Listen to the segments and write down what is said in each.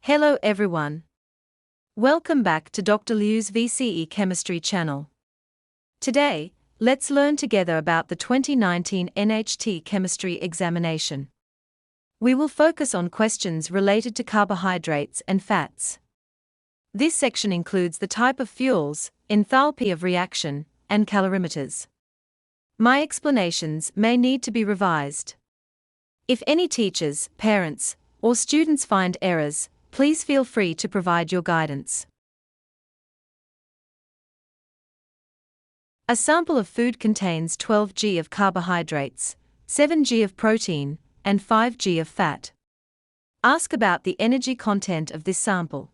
Hello everyone. Welcome back to Dr. Liu's VCE Chemistry channel. Today, let's learn together about the 2019 NHT Chemistry examination. We will focus on questions related to carbohydrates and fats. This section includes the type of fuels, enthalpy of reaction, and calorimeters. My explanations may need to be revised. If any teachers, parents, or students find errors, please feel free to provide your guidance. A sample of food contains 12 g of carbohydrates, 7 g of protein, and 5 g of fat. Ask about the energy content of this sample.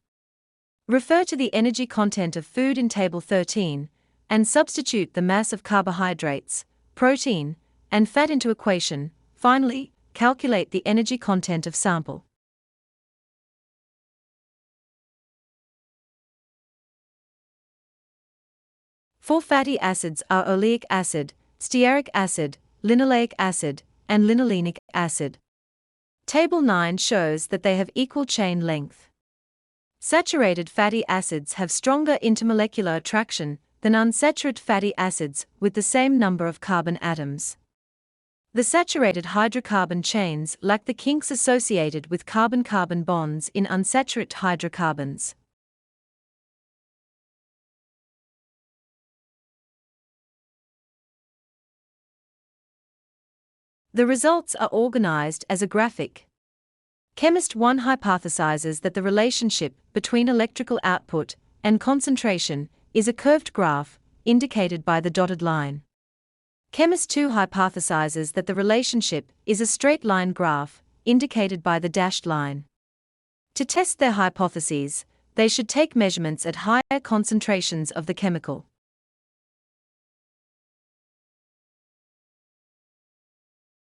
Refer to the energy content of food in Table 13, and substitute the mass of carbohydrates, protein, and fat into equation. Finally, calculate the energy content of sample. Four fatty acids are oleic acid, stearic acid, linoleic acid, and linolenic acid. Table 9 shows that they have equal chain length. Saturated fatty acids have stronger intermolecular attraction than unsaturated fatty acids with the same number of carbon atoms. The saturated hydrocarbon chains lack the kinks associated with carbon-carbon bonds in unsaturated hydrocarbons. The results are organized as a graphic. Chemist 1 hypothesizes that the relationship between electrical output and concentration is a curved graph, indicated by the dotted line. Chemist 2 hypothesizes that the relationship is a straight line graph, indicated by the dashed line. To test their hypotheses, they should take measurements at higher concentrations of the chemical.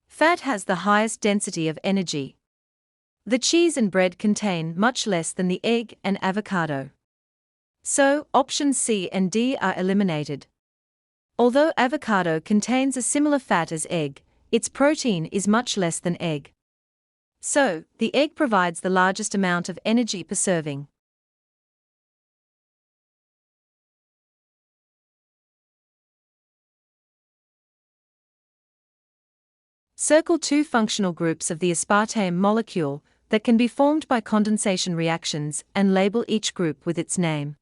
Fat has the highest density of energy. The cheese and bread contain much less than the egg and avocado. So, options C and D are eliminated. Although avocado contains a similar fat as egg, its protein is much less than egg. So, the egg provides the largest amount of energy per serving. Circle two functional groups of the aspartame molecule that can be formed by condensation reactions and label each group with its name.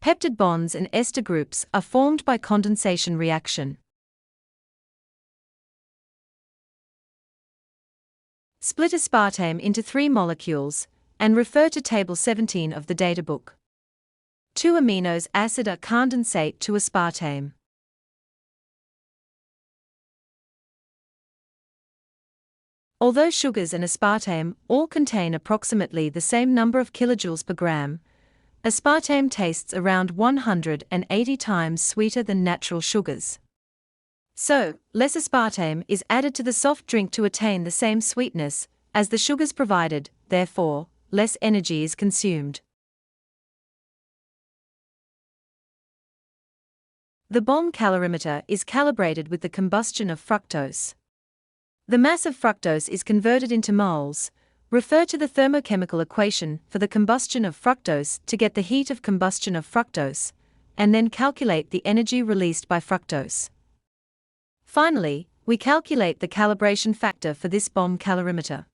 Peptide bonds and ester groups are formed by condensation reaction. Split aspartame into 3 molecules, and refer to Table 17 of the databook. 2 amino acids are condensate to aspartame. Although sugars and aspartame all contain approximately the same number of kilojoules per gram, aspartame tastes around 180 times sweeter than natural sugars. So, less aspartame is added to the soft drink to attain the same sweetness as the sugars provided, therefore, less energy is consumed. The bomb calorimeter is calibrated with the combustion of fructose. The mass of fructose is converted into moles. Refer to the thermochemical equation for the combustion of fructose to get the heat of combustion of fructose, and then calculate the energy released by fructose. Finally, we calculate the calibration factor for this bomb calorimeter.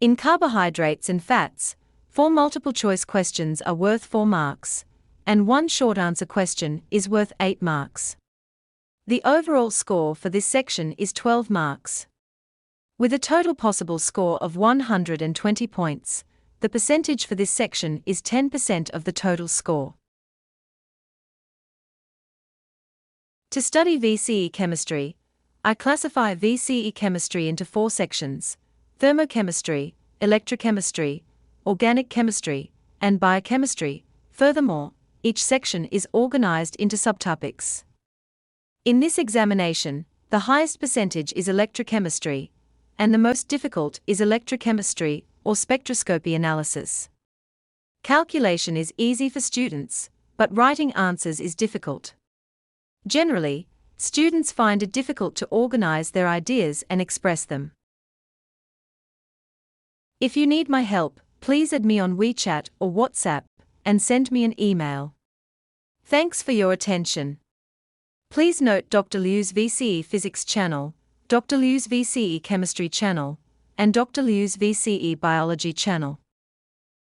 In carbohydrates and fats, 4 multiple-choice questions are worth 4 marks, and 1 short-answer question is worth 8 marks. The overall score for this section is 12 marks. With a total possible score of 120 points, the percentage for this section is 10% of the total score. To study VCE chemistry, I classify VCE chemistry into 4 sections: thermochemistry, electrochemistry, organic chemistry, and biochemistry. Furthermore, each section is organized into subtopics. In this examination, the highest percentage is electrochemistry, and the most difficult is electrochemistry or spectroscopy analysis. Calculation is easy for students, but writing answers is difficult. Generally, Students find it difficult to organize their ideas and express them. If you need my help, please add me on WeChat or WhatsApp and send me an email. Thanks for your attention. Please note Dr. Liu's VCE Physics channel, Dr. Liu's VCE Chemistry channel, and Dr. Liu's VCE Biology channel.